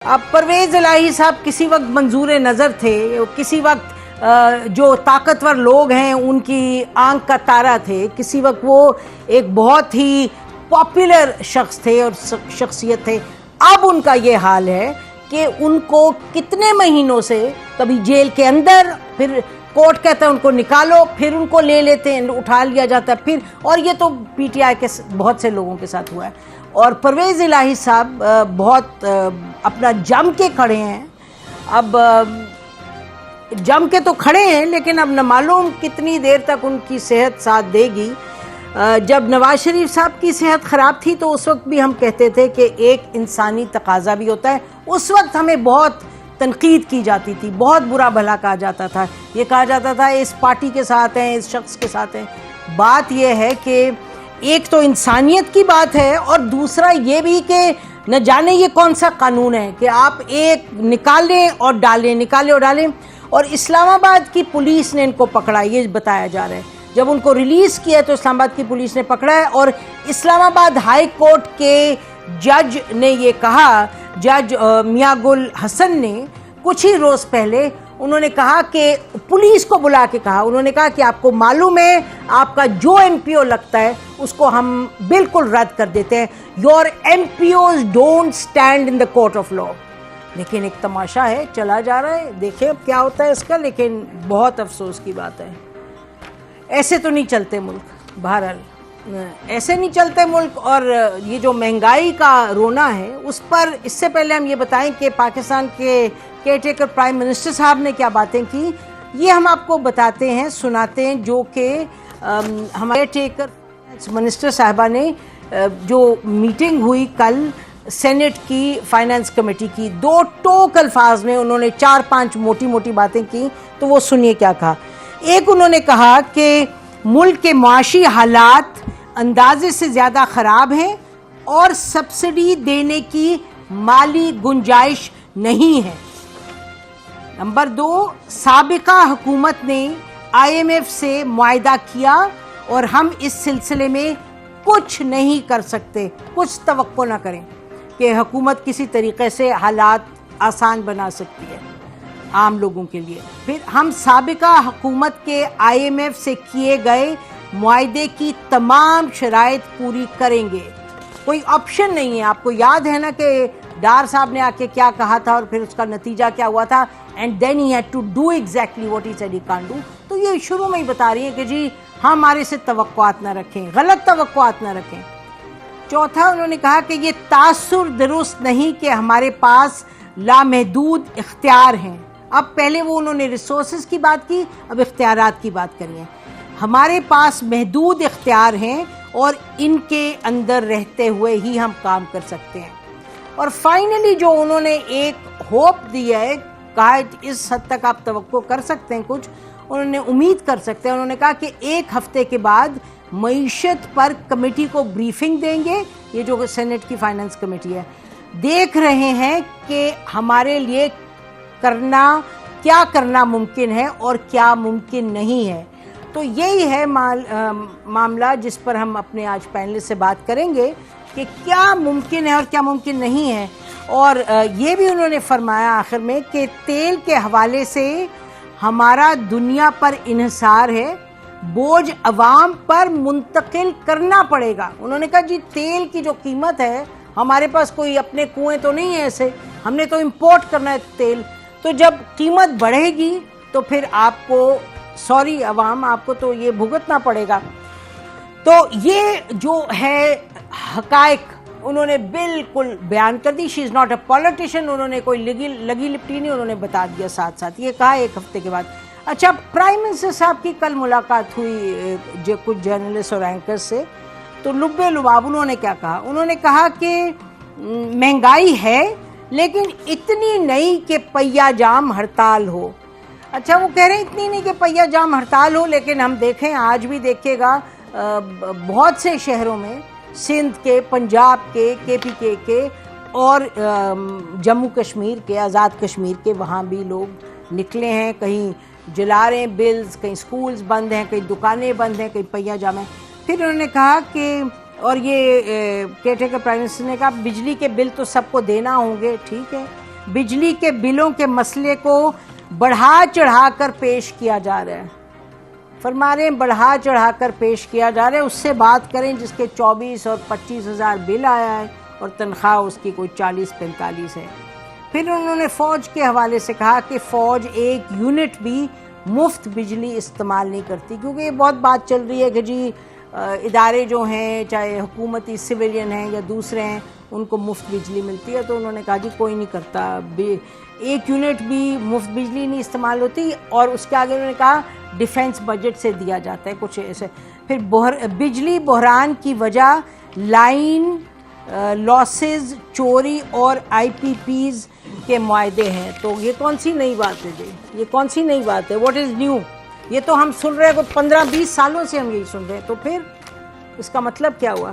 اب پرویز الہی صاحب کسی وقت منظور نظر تھے، کسی وقت جو طاقتور لوگ ہیں ان کی آنکھ کا تارا تھے، کسی وقت وہ ایک بہت ہی پاپولر شخص تھے اور شخصیت تھے۔ اب ان کا یہ حال ہے کہ ان کو کتنے مہینوں سے کبھی جیل کے اندر، پھر کورٹ کہتا ہے ان کو نکالو، پھر ان کو لے لیتے ہیں، اٹھا لیا جاتا ہے پھر، اور یہ تو پی ٹی آئی کے بہت سے لوگوں کے ساتھ ہوا ہے۔ اور پرویز الہی صاحب بہت اپنا جم کے کھڑے ہیں۔ اب جم کے تو کھڑے ہیں، لیکن اب نہ معلوم کتنی دیر تک ان کی صحت ساتھ دے گی۔ جب نواز شریف صاحب کی صحت خراب تھی تو اس وقت بھی ہم کہتے تھے کہ ایک انسانی تقاضا بھی ہوتا ہے۔ اس وقت ہمیں بہت تنقید کی جاتی تھی، بہت برا بھلا کہا جاتا تھا، یہ کہا جاتا تھا اس پارٹی کے ساتھ ہیں، اس شخص کے ساتھ ہیں۔ بات یہ ہے کہ ایک تو انسانیت کی بات ہے، اور دوسرا یہ بھی کہ نہ جانے یہ کون سا قانون ہے کہ آپ ایک نکالیں اور ڈالیں، نکالیں اور ڈالیں۔ اور اسلام آباد کی پولیس نے ان کو پکڑا، یہ بتایا جا رہا ہے۔ جب ان کو ریلیز کیا تو اسلام آباد کی پولیس نے پکڑا ہے، اور اسلام آباد ہائی کورٹ کے جج نے یہ کہا، جج میاں گل حسن نے کچھ ہی روز پہلے انہوں نے کہا کہ پولیس کو بلا کے کہا، انہوں نے کہا کہ آپ کو معلوم ہے آپ کا جو ایم پی او لگتا ہے اس کو ہم بالکل رد کر دیتے ہیں۔ Your M P Os don't stand in the court of law. لیکن ایک تماشا ہے چلا جا رہا ہے، دیکھیں اب کیا ہوتا ہے اس کا۔ لیکن بہت افسوس کی بات ہے، ایسے تو نہیں چلتے ملک، بہرحال ایسے نہیں چلتے ملک۔ اور یہ جو مہنگائی کا رونا ہے اس پر اس سے پہلے ہم یہ بتائیں کہ پاکستان کے کیئر ٹیکر پرائم منسٹر صاحب نے کیا باتیں کی، یہ ہم آپ کو بتاتے ہیں، سناتے ہیں، جو کہ ہمارے ٹیکر منسٹر صاحبہ نے جو میٹنگ ہوئی کل سینٹ کی فائنانس کمیٹی کی، دو ٹوک الفاظ میں انہوں نے 4-5 موٹی موٹی باتیں کی، تو وہ سنیے کیا کہا۔ ایک انہوں نے کہا کہ ملک کے معاشی حالات اندازے سے زیادہ خراب ہیں اور سبسڈی دینے کی مالی گنجائش نہیں ہے۔ نمبر 2، سابقہ حکومت نے آئی ایم ایف سے معاہدہ کیا اور ہم اس سلسلے میں کچھ نہیں کر سکتے، کچھ توقع نہ کریں کہ حکومت کسی طریقے سے حالات آسان بنا سکتی ہے عام لوگوں کے لیے۔ پھر ہم سابقہ حکومت کے آئی ایم ایف سے کیے گئے معاہدے کی تمام شرائط پوری کریں گے۔ کوئی آپشن نہیں ہے۔ آپ کو یاد ہے نا کہ ڈار صاحب نے آ کے کیا کہا تھا اور پھر اس کا نتیجہ کیا ہوا تھا، and then he had to do exactly what he said he can't do. تو یہ شروع میں ہی بتا رہی ہے کہ جی ہمارے سے توقعات نہ رکھیں، غلط توقعات نہ رکھیں۔ چوتھا انہوں نے کہا کہ یہ تاثر درست نہیں کہ ہمارے پاس لامحدود اختیار ہیں۔ اب پہلے وہ انہوں نے ریسورسز کی بات کی، اب اختیارات کی بات کری ہے۔ ہمارے پاس محدود اختیار ہیں اور ان کے اندر رہتے ہوئے ہی ہم کام کر سکتے ہیں۔ اور فائنلی جو انہوں نے ایک ہوپ دیا ہے، کہا اس حد تک آپ توقع کر سکتے ہیں، کچھ انہوں نے امید کر سکتے ہیں۔ انہوں نے کہا کہ 1 ہفتے کے بعد معیشت پر کمیٹی کو بریفنگ دیں گے، یہ جو سینٹ کی فائنانس کمیٹی ہے، دیکھ رہے ہیں کہ ہمارے لیے کیا کرنا ممکن ہے اور کیا ممکن نہیں ہے۔ تو یہی ہے معاملہ جس پر ہم اپنے آج پینل سے بات کریں گے کہ کیا ممکن ہے اور کیا ممکن نہیں ہے۔ اور یہ بھی انہوں نے فرمایا آخر میں کہ تیل کے حوالے سے ہمارا دنیا پر انحصار ہے، بوجھ عوام پر منتقل کرنا پڑے گا۔ انہوں نے کہا جی تیل کی جو قیمت ہے، ہمارے پاس کوئی اپنے کنویں تو نہیں ہے ایسے، ہم نے تو امپورٹ کرنا ہے تیل، تو جب قیمت بڑھے گی تو پھر آپ کو عوام آپ کو تو یہ بھگتنا پڑے گا۔ تو یہ جو ہے حقائق انہوں نے بالکل بیان کر دی۔ شی از ناٹ اے پولیٹیشین، انہوں نے کوئی لگی لپٹی نہیں، انہوں نے بتا دیا ساتھ ساتھ۔ یہ کہا 1 ہفتے کے بعد۔ اچھا، پرائم منسٹر صاحب کی کل ملاقات ہوئی کچھ جرنلسٹ اور اینکر سے، تو لبے لباب انہوں نے کیا کہا؟ انہوں نے کہا کہ مہنگائی ہے لیکن اتنی نہیں کہ پہیہ جام ہڑتال ہو۔ اچھا، وہ کہہ رہے ہیں اتنی نہیں کہ پہیہ جام ہڑتال ہو، لیکن ہم دیکھیں آج بھی دیکھے گا بہت سے شہروں میں، سندھ کے، پنجاب کے، کے پی کے اور جموں کشمیر کے، آزاد کشمیر کے، وہاں بھی لوگ نکلے ہیں، کہیں جلا رہے ہیں بلز، کہیں سکولز بند ہیں، کہیں دکانیں بند ہیں، کہیں پہیہ جام ہیں۔ پھر انہوں نے کہا کہ اور یہ کیئر ٹیکر پرائم منسٹر نے کہا بجلی کے بل تو سب کو دینا ہوں گے، ٹھیک ہے، بجلی کے بلوں کے مسئلے کو بڑھا چڑھا کر پیش کیا جا رہا ہے. فرما رہے ہیں بڑھا چڑھا کر پیش کیا جا رہا ہے. اس سے بات کریں جس کے 24 اور 25 ہزار بل آیا ہے اور تنخواہ اس کی کوئی 40-45 ہے. پھر انہوں نے فوج کے حوالے سے کہا کہ فوج ایک یونٹ بھی مفت بجلی استعمال نہیں کرتی، کیونکہ یہ بہت بات چل رہی ہے کہ جی ادارے جو ہیں چاہے حکومتی سویلین ہیں یا دوسرے ہیں ان کو مفت بجلی ملتی ہے. تو انہوں نے کہا جی کوئی نہیں کرتا، ایک یونٹ بھی مفت بجلی نہیں استعمال ہوتی. اور اس کے آگے انہوں نے کہا ڈیفنس بجٹ سے دیا جاتا ہے کچھ ایسے. پھر بجلی بحران کی وجہ لائن لاسز، چوری اور آئی پی پیز کے معاہدے ہیں. تو یہ کون سی نئی بات ہے جی؟ یہ کون سی نئی بات ہے؟ What is new? یہ تو ہم سن رہے ہیں 15-20 سالوں سے ہم یہی سن رہے ہیں. تو پھر اس کا مطلب کیا ہوا؟